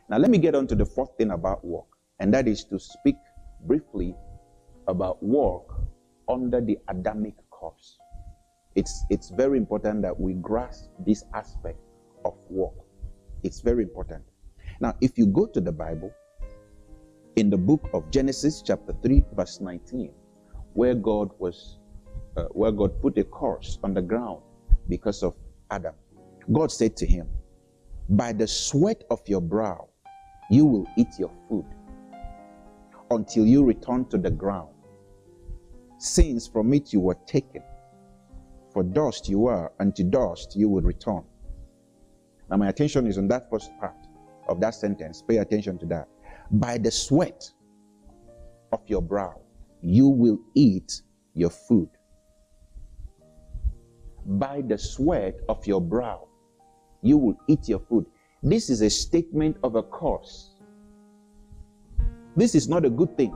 Now, let me get on to the fourth thing about work, and that is to speak briefly about work under the Adamic curse. It's very important that we grasp this aspect of work. It's very important. Now, if you go to the Bible, in the book of Genesis chapter 3, verse 19, where God put a curse on the ground because of Adam, God said to him, "By the sweat of your brow, you will eat your food until you return to the ground, since from it you were taken. For dust you are, and to dust you will return." Now my attention is on that first part of that sentence. Pay attention to that. By the sweat of your brow, you will eat your food. By the sweat of your brow, you will eat your food. This is a statement of a curse. This is not a good thing.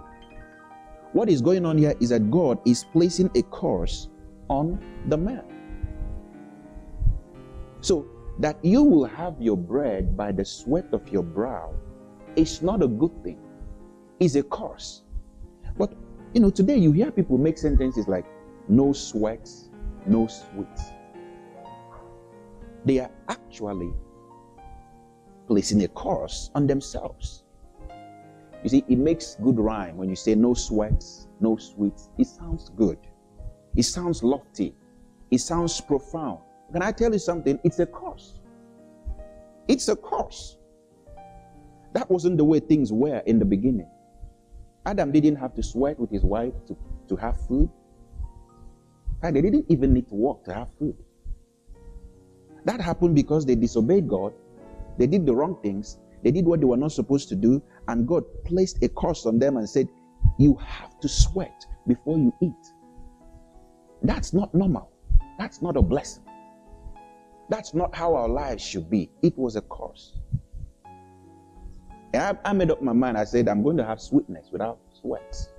What is going on here is that God is placing a curse on the man. So that you will have your bread by the sweat of your brow is not a good thing. It's a curse. But today you hear people make sentences like no sweat, no sweet. They are actually placing a curse on themselves. You see, it makes good rhyme when you say no sweat, no sweet. It sounds good. It sounds lofty. It sounds profound. Can I tell you something? It's a curse. It's a curse. That wasn't the way things were in the beginning. Adam didn't have to sweat with his wife to have food. And they didn't even need to work to have food. That happened because they disobeyed God. They did the wrong things. They did what they were not supposed to do. And God placed a curse on them and said, you have to sweat before you eat. That's not normal. That's not a blessing. That's not how our lives should be. It was a curse. And I made up my mind. I said, I'm going to have sweetness without sweat.